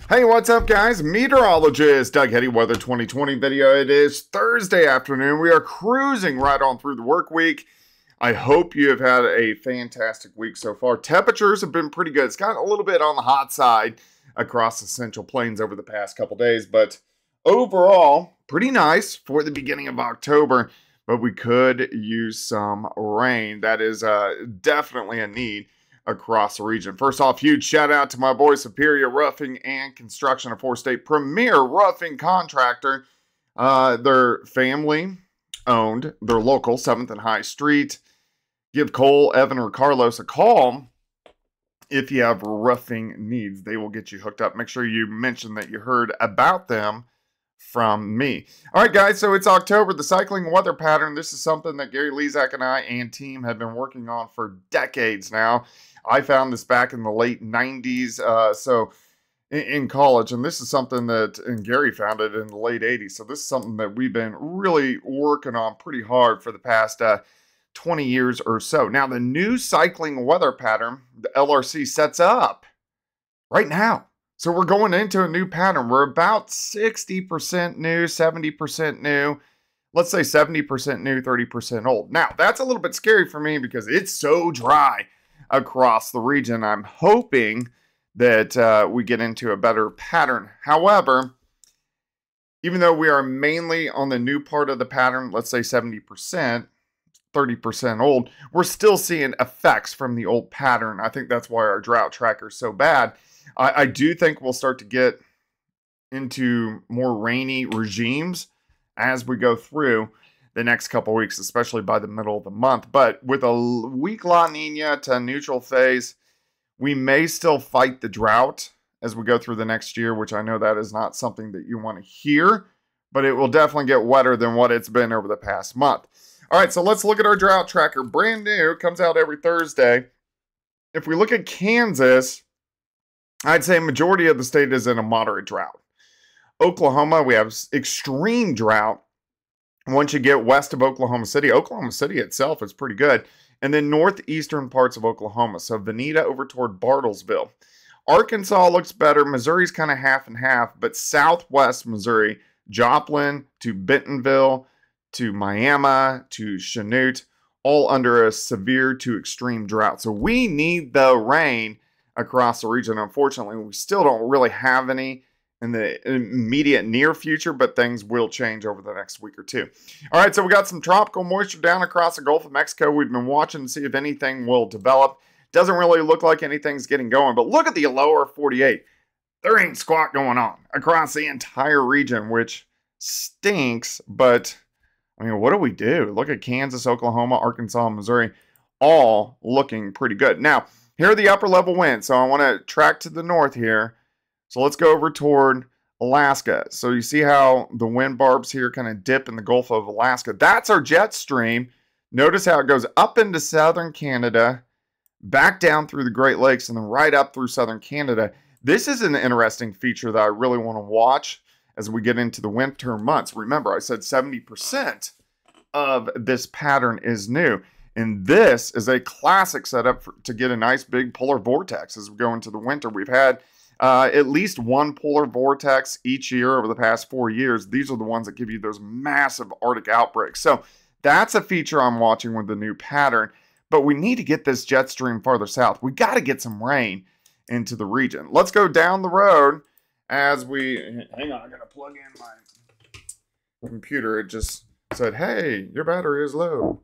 Hey, what's up, guys? Meteorologist Doug Heddy, Weather 2020 video. It is Thursday afternoon. We are cruising right on through the work week. I hope you have had a fantastic week so far. Temperatures have been pretty good. It's gotten a little bit on the hot side across the Central Plains over the past couple days, but overall, pretty nice for the beginning of October. But we could use some rain. That is definitely a need across the region. First off, huge shout out to my boy Superior Roofing and Construction, a four-state premier roofing contractor. They're family owned. They're local, 7th and High Street. Give Cole, Evan, or Carlos a call if you have roofing needs. They will get you hooked up. Make sure you mention that you heard about them from me. All right, guys, so it's October, the cycling weather pattern. This is something that Gary Lezak and I and team have been working on for decades now. I found this back in the late 90s, so in college, and this is something that, and Gary found it in the late 80s, so this is something that we've been really working on pretty hard for the past 20 years or so. Now, the new cycling weather pattern, the LRC sets up right now. So we're going into a new pattern. We're about 60% new, 70% new. Let's say 70% new, 30% old. Now, that's a little bit scary for me because it's so dry across the region. I'm hoping that we get into a better pattern. However, even though we are mainly on the new part of the pattern, let's say 70%, 30% old, we're still seeing effects from the old pattern. I think that's why our drought tracker is so bad. I do think we'll start to get into more rainy regimes as we go through the next couple weeks, especially by the middle of the month. But with a weak La Nina to neutral phase, we may still fight the drought as we go through the next year, which I know that is not something that you want to hear, but it will definitely get wetter than what it's been over the past month. All right, so let's look at our drought tracker. Brand new, comes out every Thursday. If we look at Kansas, I'd say majority of the state is in a moderate drought. Oklahoma, we have extreme drought. Once you get west of Oklahoma City itself is pretty good. And then northeastern parts of Oklahoma. So Veneta over toward Bartlesville. Arkansas looks better. Missouri's kind of half and half. But southwest Missouri, Joplin to Bentonville to Miami to Chanute, all under a severe to extreme drought. So we need the rain across the region. Unfortunately, we still don't really have any in the immediate near future, but things will change over the next week or two. All right, so we got some tropical moisture down across the Gulf of Mexico. We've been watching to see if anything will develop. Doesn't really look like anything's getting going, but look at the lower 48. There ain't squat going on across the entire region, which stinks, but I mean, what do we do? Look at Kansas, Oklahoma, Arkansas, and Missouri, all looking pretty good. Now, here are the upper level winds. So I want to track to the north here. So let's go over toward Alaska. So you see how the wind barbs here kind of dip in the Gulf of Alaska. That's our jet stream. Notice how it goes up into southern Canada, back down through the Great Lakes, and then right up through southern Canada. This is an interesting feature that I really want to watch as we get into the winter months. Remember, I said 70% of this pattern is new. And this is a classic setup to get a nice big polar vortex as we go into the winter. We've had at least one polar vortex each year over the past 4 years. These are the ones that give you those massive Arctic outbreaks. So that's a feature I'm watching with the new pattern. But we need to get this jet stream farther south. We got to get some rain into the region. Let's go down the road as we... Hang on, I got to plug in my computer. It just said, hey, your battery is low.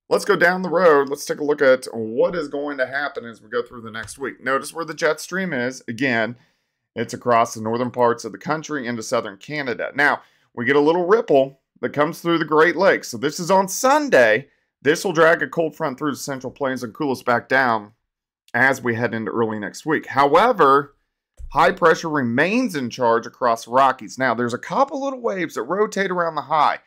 Let's go down the road. Let's take a look at what is going to happen as we go through the next week. Notice where the jet stream is. Again, it's across the northern parts of the country into southern Canada. Now, we get a little ripple that comes through the Great Lakes. So this is on Sunday. This will drag a cold front through the Central Plains and cool us back down as we head into early next week. However, high pressure remains in charge across the Rockies. Now, there's a couple little waves that rotate around the high.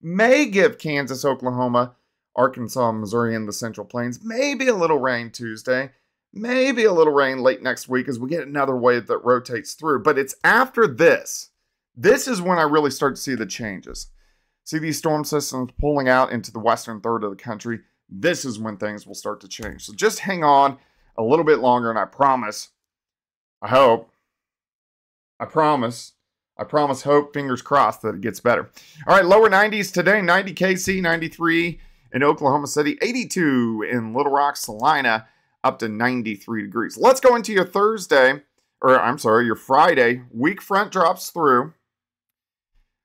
May give Kansas, Oklahoma, Arkansas, Missouri, and the Central Plains maybe a little rain Tuesday, maybe a little rain late next week as we get another wave that rotates through. But it's after this. This is when I really start to see the changes. See these storm systems pulling out into the western third of the country. This is when things will start to change. So just hang on a little bit longer, and I promise, I hope, I promise. I promise, hope, fingers crossed that it gets better. All right, lower 90s today, 90 KC, 93 in Oklahoma City, 82 in Little Rock, Salina, up to 93 degrees. Let's go into your your Friday. Weak front drops through.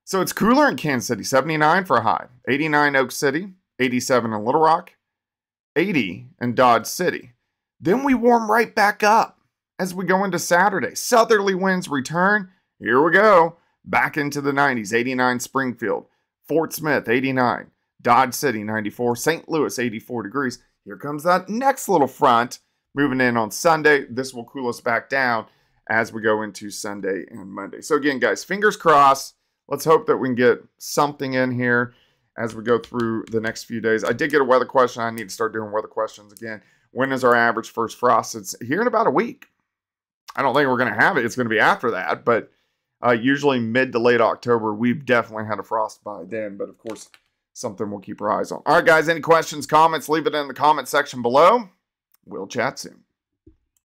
So it's cooler in Kansas City, 79 for a high, 89 Oak City, 87 in Little Rock, 80 in Dodge City. Then we warm right back up as we go into Saturday. Southerly winds return. Here we go. Back into the 90s. 89 Springfield. Fort Smith, 89. Dodge City, 94. St. Louis, 84 degrees. Here comes that next little front moving in on Sunday. This will cool us back down as we go into Sunday and Monday. So again, guys, fingers crossed. Let's hope that we can get something in here as we go through the next few days. I did get a weather question. I need to start doing weather questions again. When is our average first frost? It's here in about a week. I don't think we're going to have it. It's going to be after that, but usually mid to late October, we've definitely had a frost by then, but of course, something we'll keep our eyes on. All right, guys, any questions, comments, leave it in the comment section below. We'll chat soon.